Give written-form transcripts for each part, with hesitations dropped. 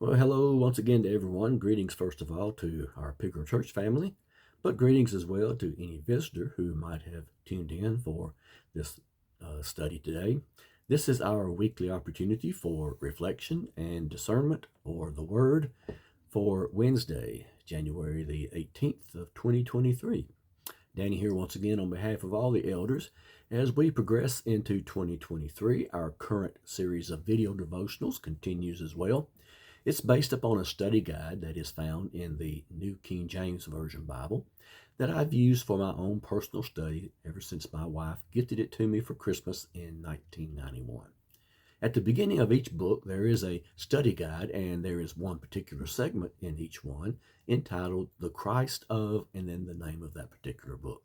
Well, hello once again to everyone. Greetings, first of all, to our Picker Church family, but greetings as well to any visitor who might have tuned in for this study today. This is our weekly opportunity for reflection and discernment or the Word for Wednesday, January the 18th of 2023. Danny here once again on behalf of all the elders. As we progress into 2023, our current series of video devotionals continues as well. It's based upon a study guide that is found in the New King James Version Bible that I've used for my own personal study ever since my wife gifted it to me for Christmas in 1991. At the beginning of each book, there is a study guide, and there is one particular segment in each one entitled The Christ of, and then the name of that particular book.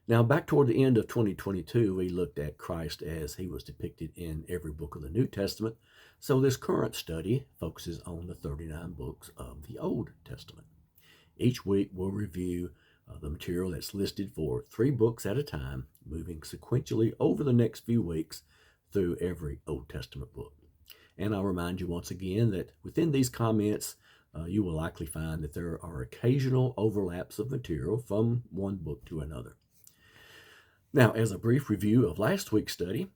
Now, back toward the end of 2022, we looked at Christ as he was depicted in every book of the New Testament. So this current study focuses on the 39 books of the Old Testament. Each week, we'll review the material that's listed for 3 books at a time, moving sequentially over the next few weeks through every Old Testament book. And I'll remind you once again that within these comments, you will likely find that there are occasional overlaps of material from one book to another. Now, as a brief review of last week's study,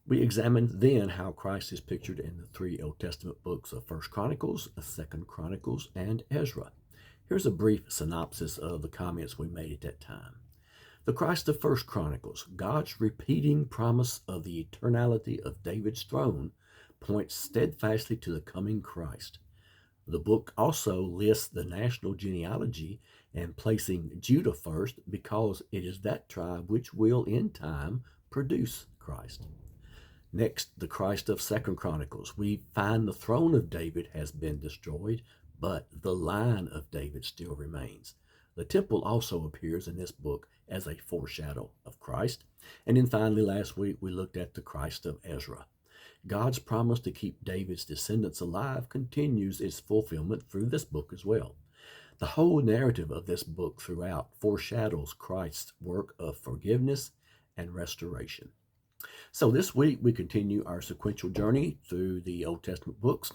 we examined then how Christ is pictured in the 3 Old Testament books of 1 Chronicles, 2 Chronicles, and Ezra. Here's a brief synopsis of the comments we made at that time. The Christ of 1 Chronicles, God's repeating promise of the eternality of David's throne, points steadfastly to the coming Christ. The book also lists the national genealogy and placing Judah first because it is that tribe which will in time produce Christ. Next, the Christ of 2 Chronicles. We find the throne of David has been destroyed, but the line of David still remains. The temple also appears in this book as a foreshadow of Christ. And then finally, last week, we looked at the Christ of Ezra. God's promise to keep David's descendants alive continues its fulfillment through this book as well. The whole narrative of this book throughout foreshadows Christ's work of forgiveness and restoration. So this week we continue our sequential journey through the Old Testament books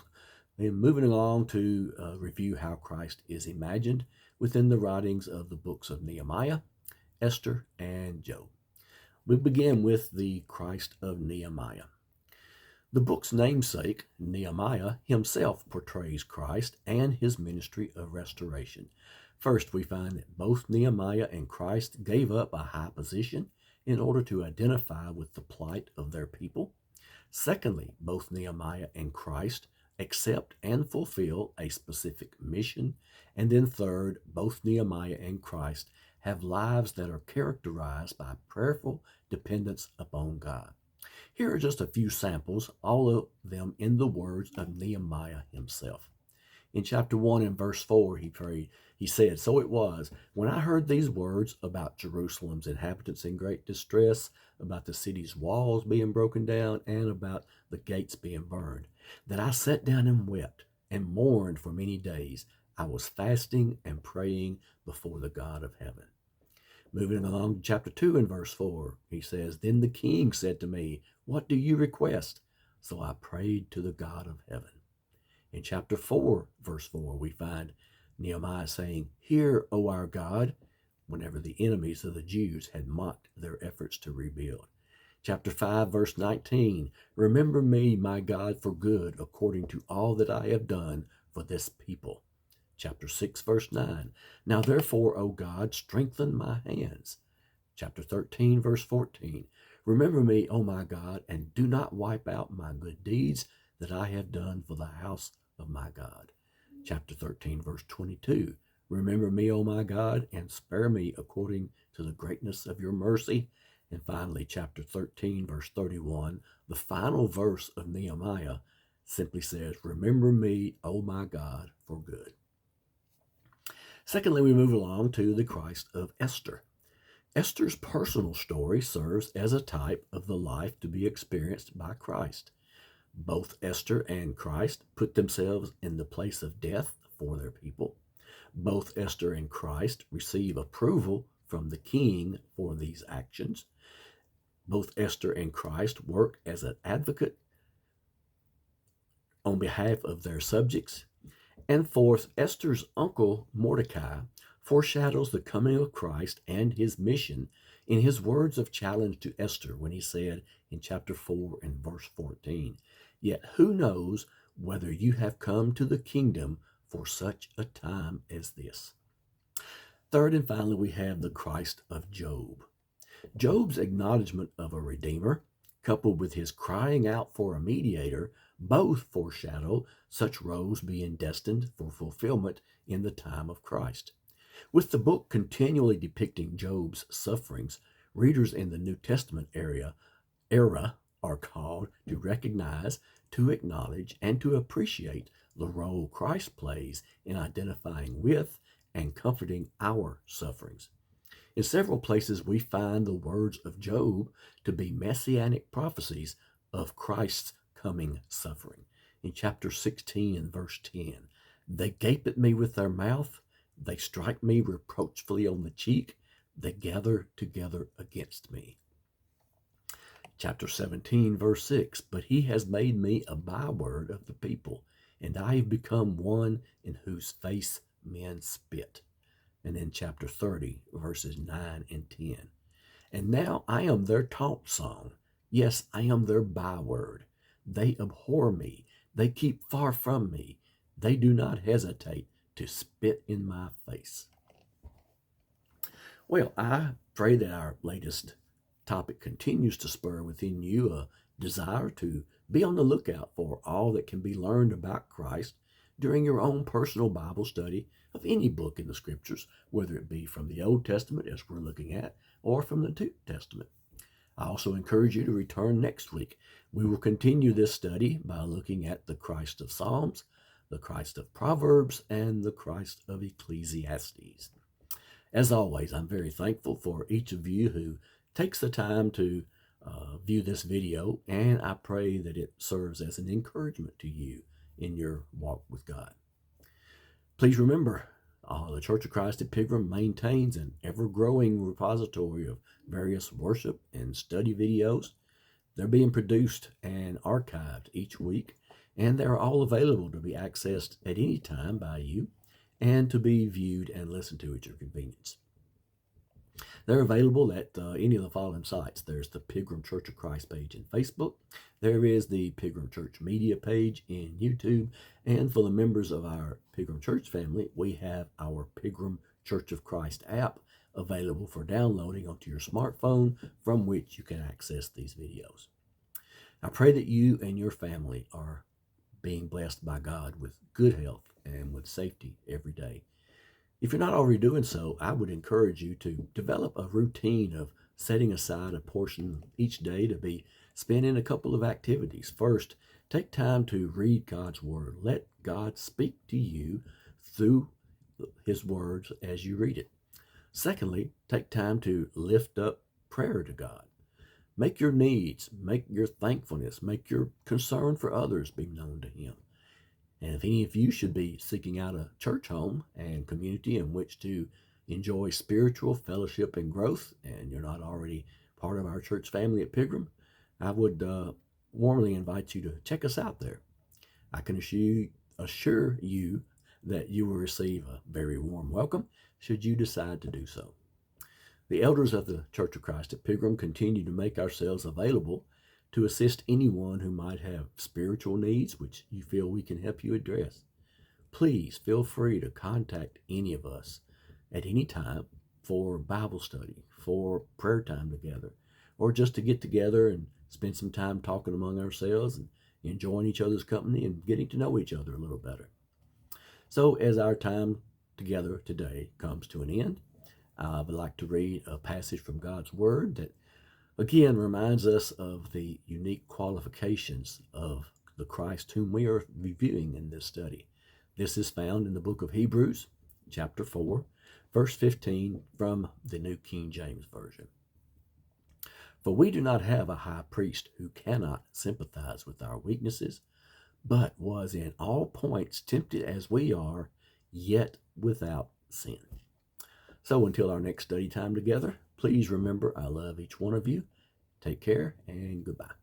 and moving along to review how Christ is imagined within the writings of the books of Nehemiah, Esther, and Job. We begin with the Christ of Nehemiah. The book's namesake, Nehemiah, himself portrays Christ and his ministry of restoration. First, we find that both Nehemiah and Christ gave up a high position in order to identify with the plight of their people. Secondly, both Nehemiah and Christ accept and fulfill a specific mission. And then third, both Nehemiah and Christ have lives that are characterized by prayerful dependence upon God. Here are just a few samples, all of them in the words of Nehemiah himself. In chapter 1 and verse 4, he prayed, he said, "So it was, when I heard these words about Jerusalem's inhabitants in great distress, about the city's walls being broken down, and about the gates being burned, that I sat down and wept and mourned for many days. I was fasting and praying before the God of heaven." Moving along to chapter 2 and verse 4, he says, "Then the king said to me, 'What do you request?' So I prayed to the God of heaven." In chapter 4, verse 4, we find Nehemiah saying, "Hear, O our God," whenever the enemies of the Jews had mocked their efforts to rebuild. Chapter 5, verse 19, "Remember me, my God, for good, according to all that I have done for this people." Chapter 6, verse 9, "Now therefore, O God, strengthen my hands." Chapter 13, verse 14, "Remember me, O my God, and do not wipe out my good deeds that I have done for the house of my God." Chapter 13, verse 22, "Remember me, O my God, and spare me according to the greatness of your mercy." And finally, chapter 13, verse 31, the final verse of Nehemiah simply says, "Remember me, O my God, for good." Secondly, we move along to the Christ of Esther. Esther's personal story serves as a type of the life to be experienced by Christ. Both Esther and Christ put themselves in the place of death for their people. Both Esther and Christ receive approval from the king for these actions. Both Esther and Christ work as an advocate on behalf of their subjects. And fourth, Esther's uncle Mordecai foreshadows the coming of Christ and his mission in his words of challenge to Esther when he said in chapter 4 and verse 14, "Yet who knows whether you have come to the kingdom for such a time as this?" Third and finally, we have the Christ of Job. Job's acknowledgement of a Redeemer, coupled with his crying out for a mediator, both foreshadow such roles being destined for fulfillment in the time of Christ. With the book continually depicting Job's sufferings, readers in the New Testament era are called to recognize, to acknowledge, and to appreciate the role Christ plays in identifying with and comforting our sufferings. In several places, we find the words of Job to be messianic prophecies of Christ's coming suffering. In chapter 16 and verse 10, "They gape at me with their mouth, they strike me reproachfully on the cheek, they gather together against me." Chapter 17, verse 6, "But he has made me a byword of the people, and I have become one in whose face men spit." And then chapter 30, verses 9 and 10. "And now I am their taunt song. Yes, I am their byword. They abhor me. They keep far from me. They do not hesitate to spit in my face." Well, I pray that our latest topic continues to spur within you a desire to be on the lookout for all that can be learned about Christ during your own personal Bible study of any book in the Scriptures, whether it be from the Old Testament, as we're looking at, or from the New Testament. I also encourage you to return next week. We will continue this study by looking at the Christ of Psalms, the Christ of Proverbs, and the Christ of Ecclesiastes. As always, I'm very thankful for each of you who takes the time to view this video, and I pray that it serves as an encouragement to you in your walk with God. Please remember, the Church of Christ at Pilgrim maintains an ever-growing repository of various worship and study videos. They're being produced and archived each week, and they're all available to be accessed at any time by you and to be viewed and listened to at your convenience. They're available at any of the following sites. There's the Pilgrim Church of Christ page in Facebook. There is the Pilgrim Church Media page in YouTube. And for the members of our Pilgrim Church family, we have our Pilgrim Church of Christ app available for downloading onto your smartphone, from which you can access these videos. I pray that you and your family are being blessed by God with good health and with safety every day. If you're not already doing so, I would encourage you to develop a routine of setting aside a portion each day to be spent in a couple of activities. First, take time to read God's Word. Let God speak to you through His words as you read it. Secondly, take time to lift up prayer to God. Make your needs, make your thankfulness, make your concern for others be known to Him. And if any of you should be seeking out a church home and community in which to enjoy spiritual fellowship and growth, and you're not already part of our church family at Pilgrim, I would warmly invite you to check us out there. I can assure you that you will receive a very warm welcome should you decide to do so. The elders of the Church of Christ at Pilgrim continue to make ourselves available to assist anyone who might have spiritual needs which you feel we can help you address. Please feel free to contact any of us at any time for Bible study, for prayer time together, or just to get together and spend some time talking among ourselves and enjoying each other's company and getting to know each other a little better. So as our time together today comes to an end, I would like to read a passage from God's Word that again reminds us of the unique qualifications of the Christ whom we are reviewing in this study. This is found in the book of Hebrews, chapter 4, verse 15 from the New King James Version. "For we do not have a high priest who cannot sympathize with our weaknesses, but was in all points tempted as we are, yet without sin." So until our next study time together, please remember I love each one of you. Take care and goodbye.